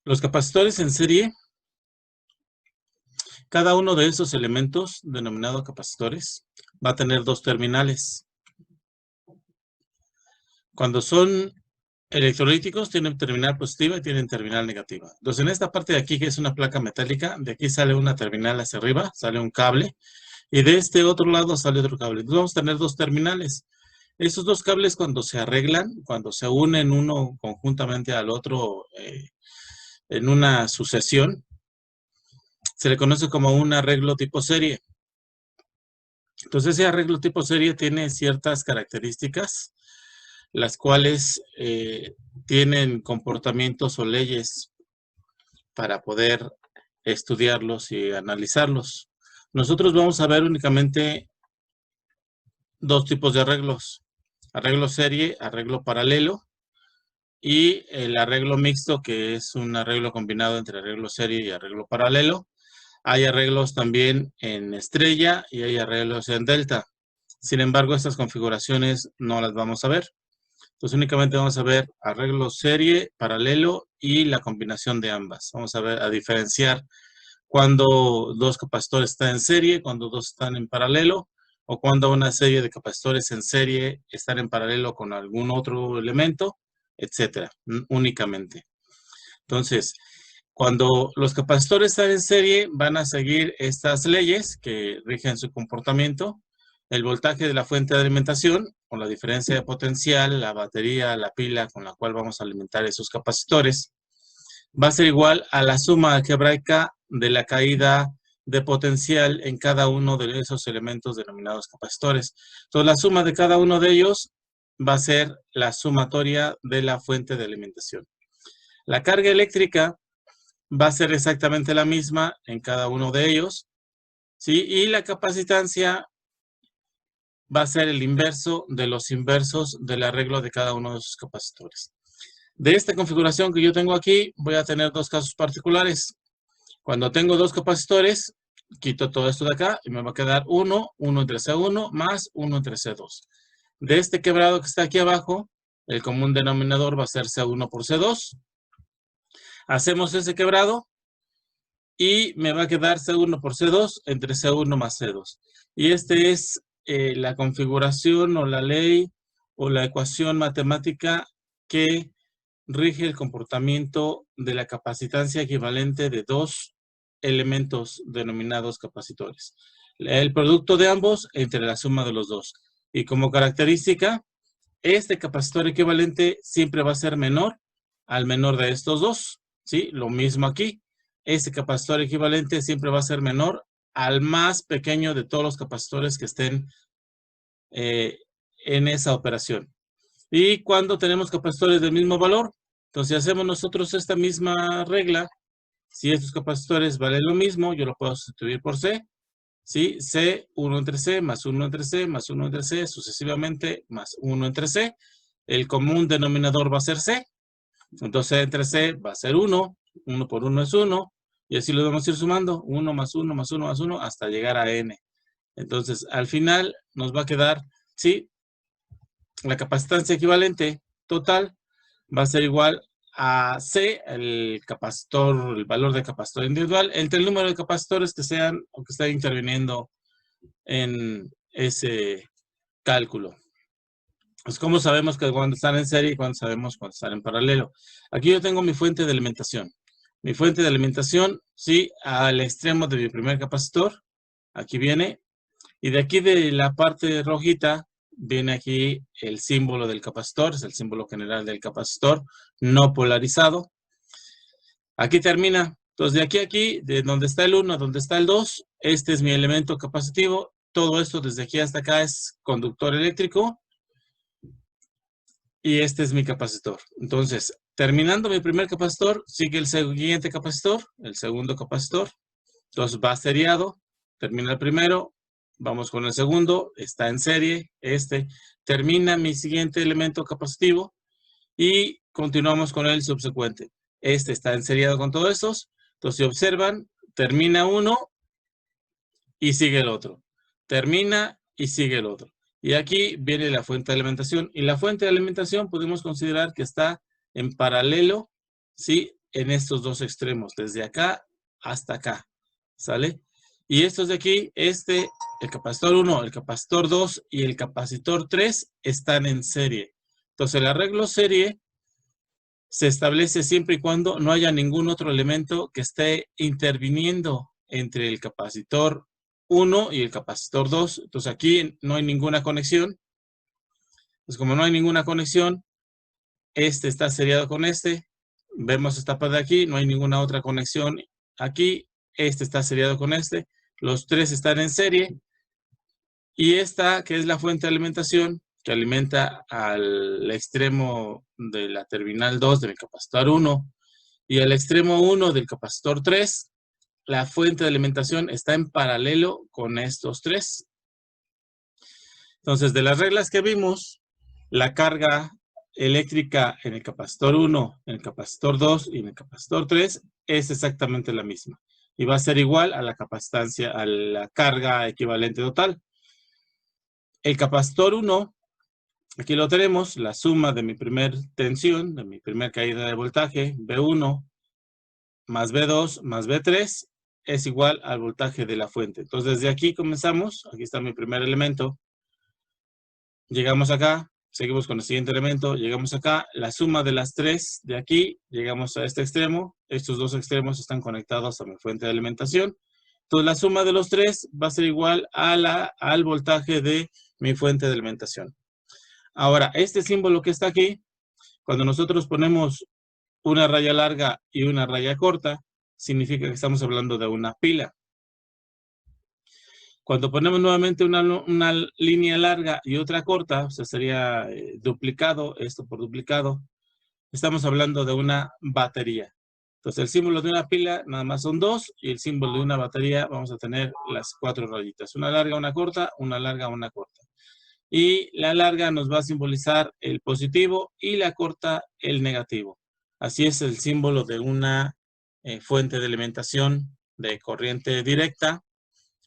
Los capacitores en serie, cada uno de esos elementos, denominados capacitores, va a tener dos terminales. Cuando son electrolíticos, tienen terminal positiva y tienen terminal negativa. Entonces, en esta parte de aquí, que es una placa metálica, de aquí sale una terminal hacia arriba, sale un cable, y de este otro lado sale otro cable. Entonces, vamos a tener dos terminales. Esos dos cables, cuando se arreglan, cuando se unen uno conjuntamente al otro en una sucesión, se le conoce como un arreglo tipo serie. Entonces, ese arreglo tipo serie tiene ciertas características, las cuales tienen comportamientos o leyes para poder estudiarlos y analizarlos. Nosotros vamos a ver únicamente dos tipos de arreglos: arreglo serie, arreglo paralelo, y el arreglo mixto, que es un arreglo combinado entre arreglo serie y arreglo paralelo. Hay arreglos también en estrella y hay arreglos en delta. Sin embargo, estas configuraciones no las vamos a ver. Entonces, únicamente vamos a ver arreglo serie, paralelo y la combinación de ambas. Vamos a diferenciar cuando dos capacitores están en serie, cuando dos están en paralelo, o cuando una serie de capacitores en serie están en paralelo con algún otro elemento, etcétera, únicamente. Entonces, cuando los capacitores están en serie, van a seguir estas leyes que rigen su comportamiento. El voltaje de la fuente de alimentación, con la diferencia de potencial, la batería, la pila con la cual vamos a alimentar esos capacitores, va a ser igual a la suma algebraica de la caída de potencial en cada uno de esos elementos denominados capacitores. Entonces, la suma de cada uno de ellos va a ser la sumatoria de la fuente de alimentación. La carga eléctrica va a ser exactamente la misma en cada uno de ellos, ¿sí? Y la capacitancia va a ser el inverso de los inversos del arreglo de cada uno de esos capacitores. De esta configuración que yo tengo aquí, voy a tener dos casos particulares. Cuando tengo dos capacitores, quito todo esto de acá y me va a quedar 1 entre C1 más 1 entre C2. De este quebrado que está aquí abajo, el común denominador va a ser C1 por C2. Hacemos ese quebrado y me va a quedar C1 por C2 entre C1 más C2. Y este es la configuración o la ley o la ecuación matemática que rige el comportamiento de la capacitancia equivalente de dos elementos denominados capacitores. El producto de ambos entre la suma de los dos. Y como característica, este capacitor equivalente siempre va a ser menor al menor de estos dos, ¿sí? Lo mismo aquí. Este capacitor equivalente siempre va a ser menor al más pequeño de todos los capacitores que estén en esa operación. Y cuando tenemos capacitores del mismo valor, entonces hacemos nosotros esta misma regla. Si estos capacitores valen lo mismo, yo lo puedo sustituir por C. ¿Sí? C, 1 entre C, más 1 entre C, más 1 entre C, sucesivamente, más 1 entre C. El común denominador va a ser C. Entonces, entre C va a ser 1. 1 por 1 es 1. Y así lo vamos a ir sumando. 1 más 1 más 1 más 1 hasta llegar a N. Entonces, al final nos va a quedar, ¿sí? La capacitancia equivalente total va a ser igual a C, el capacitor, el valor de capacitor individual, entre el número de capacitores que sean o que estén interviniendo en ese cálculo. Pues, ¿cómo sabemos que cuando están en serie y cuando sabemos cuando están en paralelo? Aquí yo tengo mi fuente de alimentación. Mi fuente de alimentación, sí, al extremo de mi primer capacitor. Aquí viene. Y de aquí de la parte rojita, viene aquí el símbolo del capacitor, es el símbolo general del capacitor, no polarizado. Aquí termina. Entonces, de aquí a aquí, de donde está el 1 a donde está el 2, este es mi elemento capacitivo. Todo esto desde aquí hasta acá es conductor eléctrico. Y este es mi capacitor. Entonces, terminando mi primer capacitor, sigue el siguiente capacitor, el segundo capacitor. Entonces, va seriado, termina el primero, vamos con el segundo, está en serie, termina mi siguiente elemento capacitivo y continuamos con el subsecuente. Este está enseriado con todos estos. Entonces, si observan, termina uno y sigue el otro. Termina y sigue el otro. Y aquí viene la fuente de alimentación. Y la fuente de alimentación podemos considerar que está en paralelo, ¿sí? en estos dos extremos, desde acá hasta acá, ¿sale? Y estos de aquí, el capacitor 1, el capacitor 2 y el capacitor 3 están en serie. Entonces el arreglo serie se establece siempre y cuando no haya ningún otro elemento que esté interviniendo entre el capacitor 1 y el capacitor 2. Entonces aquí no hay ninguna conexión. Pues como no hay ninguna conexión, este está seriado con este. Vemos esta parte de aquí, no hay ninguna otra conexión aquí. Este está seriado con este. Los tres están en serie. Y esta, que es la fuente de alimentación, que alimenta al extremo de la terminal 2 del capacitor 1 y al extremo 1 del capacitor 3, la fuente de alimentación está en paralelo con estos tres. Entonces, de las reglas que vimos, la carga eléctrica en el capacitor 1, en el capacitor 2 y en el capacitor 3 es exactamente la misma. Y va a ser igual a la capacitancia, a la carga equivalente total. El capacitor 1, aquí lo tenemos, la suma de mi primer tensión, de mi primer caída de voltaje, V1 más V2 más V3, es igual al voltaje de la fuente. Entonces, desde aquí comenzamos, aquí está mi primer elemento, llegamos acá, seguimos con el siguiente elemento, llegamos acá, la suma de las tres de aquí, llegamos a este extremo, estos dos extremos están conectados a mi fuente de alimentación. Entonces, la suma de los tres va a ser igual a al voltaje de mi fuente de alimentación. Ahora, este símbolo que está aquí, cuando nosotros ponemos una raya larga y una raya corta, significa que estamos hablando de una pila. Cuando ponemos nuevamente una línea larga y otra corta, o sea, sería duplicado, esto por duplicado, estamos hablando de una batería. Entonces, el símbolo de una pila nada más son dos, y el símbolo de una batería vamos a tener las cuatro rayitas. Una larga, una corta, una larga, una corta. Y la larga nos va a simbolizar el positivo y la corta el negativo. Así es el símbolo de una fuente de alimentación de corriente directa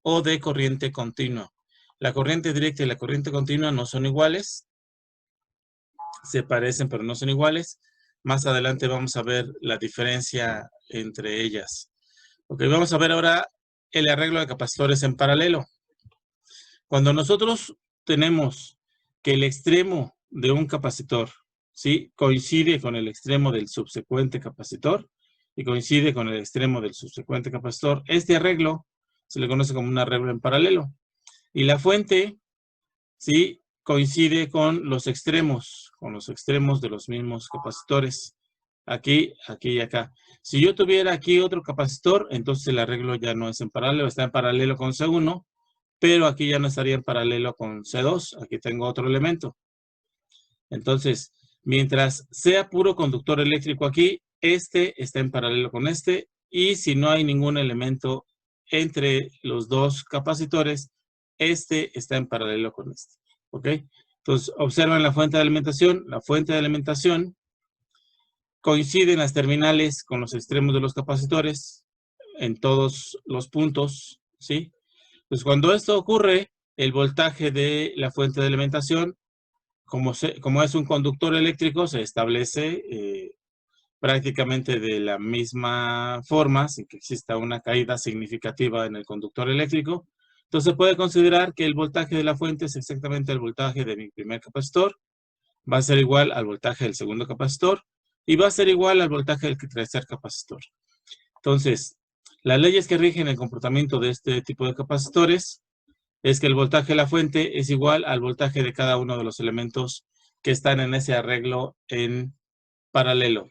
o de corriente continua. La corriente directa y la corriente continua no son iguales. Se parecen, pero no son iguales. Más adelante vamos a ver la diferencia entre ellas. Ok, vamos a ver ahora el arreglo de capacitores en paralelo. Cuando nosotros tenemos que el extremo de un capacitor, ¿sí?, coincide con el extremo del subsecuente capacitor y coincide con el extremo del subsecuente capacitor, este arreglo se le conoce como un arreglo en paralelo. Y la fuente, ¿sí?, coincide con los extremos de los mismos capacitores. Aquí, aquí y acá. Si yo tuviera aquí otro capacitor, entonces el arreglo ya no es en paralelo, está en paralelo con C1, pero aquí ya no estaría en paralelo con C2. Aquí tengo otro elemento. Entonces, mientras sea puro conductor eléctrico aquí, este está en paralelo con este, y si no hay ningún elemento entre los dos capacitores, este está en paralelo con este. ¿Ok? Entonces, observen la fuente de alimentación. La fuente de alimentación coincide en las terminales con los extremos de los capacitores en todos los puntos, ¿sí? Pues cuando esto ocurre, el voltaje de la fuente de alimentación, como es un conductor eléctrico, se establece prácticamente de la misma forma, sin que exista una caída significativa en el conductor eléctrico. Entonces se puede considerar que el voltaje de la fuente es exactamente el voltaje de mi primer capacitor, va a ser igual al voltaje del segundo capacitor y va a ser igual al voltaje del tercer capacitor. Entonces, las leyes que rigen el comportamiento de este tipo de capacitores es que el voltaje de la fuente es igual al voltaje de cada uno de los elementos que están en ese arreglo en paralelo.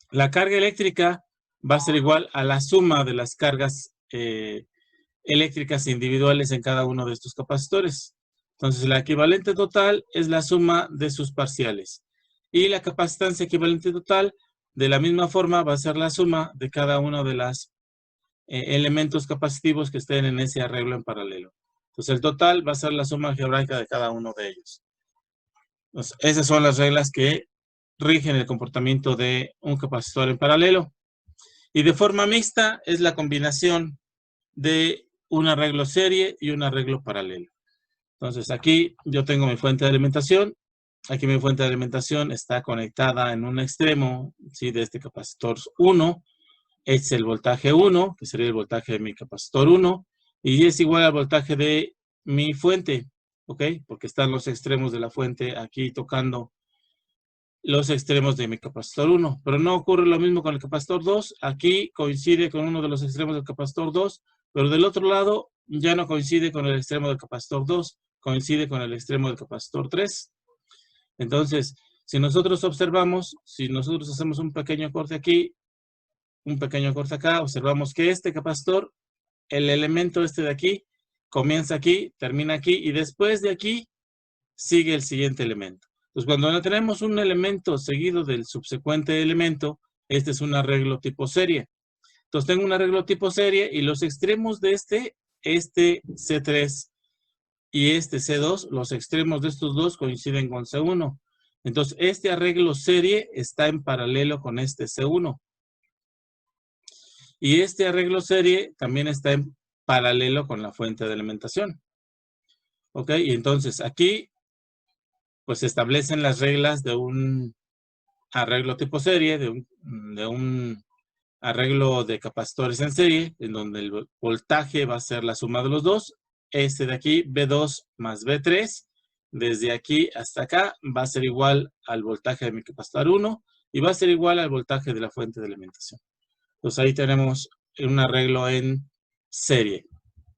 La carga eléctrica va a ser igual a la suma de las cargas eléctricas individuales en cada uno de estos capacitores. Entonces, la equivalente total es la suma de sus parciales. Y la capacitancia equivalente total, de la misma forma, va a ser la suma de cada uno de los elementos capacitivos que estén en ese arreglo en paralelo. Entonces, el total va a ser la suma algebraica de cada uno de ellos. Entonces, esas son las reglas que rigen el comportamiento de un capacitor en paralelo. Y de forma mixta es la combinación de un arreglo serie y un arreglo paralelo. Entonces, aquí yo tengo mi fuente de alimentación, Aquí mi fuente de alimentación está conectada en un extremo, ¿sí? De este capacitor 1. Este es el voltaje 1, que sería el voltaje de mi capacitor 1. Y es igual al voltaje de mi fuente, ¿ok? Porque están los extremos de la fuente aquí tocando los extremos de mi capacitor 1. Pero no ocurre lo mismo con el capacitor 2. Aquí coincide con uno de los extremos del capacitor 2, pero del otro lado ya no coincide con el extremo del capacitor 2, coincide con el extremo del capacitor 3. Entonces, si nosotros observamos, si nosotros hacemos un pequeño corte aquí, un pequeño corte acá, observamos que este capacitor, el elemento este de aquí, comienza aquí, termina aquí, y después de aquí sigue el siguiente elemento. Entonces, cuando tenemos un elemento seguido del subsecuente elemento, este es un arreglo tipo serie. Entonces, tengo un arreglo tipo serie y los extremos de este C3 y este C2, los extremos de estos dos coinciden con C1. Entonces, este arreglo serie está en paralelo con este C1. Y este arreglo serie también está en paralelo con la fuente de alimentación. ¿Ok? Y entonces aquí, pues se establecen las reglas de un arreglo tipo serie, de un arreglo de capacitores en serie, en donde el voltaje va a ser la suma de los dos. Este de aquí, B2 más B3, desde aquí hasta acá, va a ser igual al voltaje de mi capacitor 1 y va a ser igual al voltaje de la fuente de alimentación. Entonces ahí tenemos un arreglo en serie.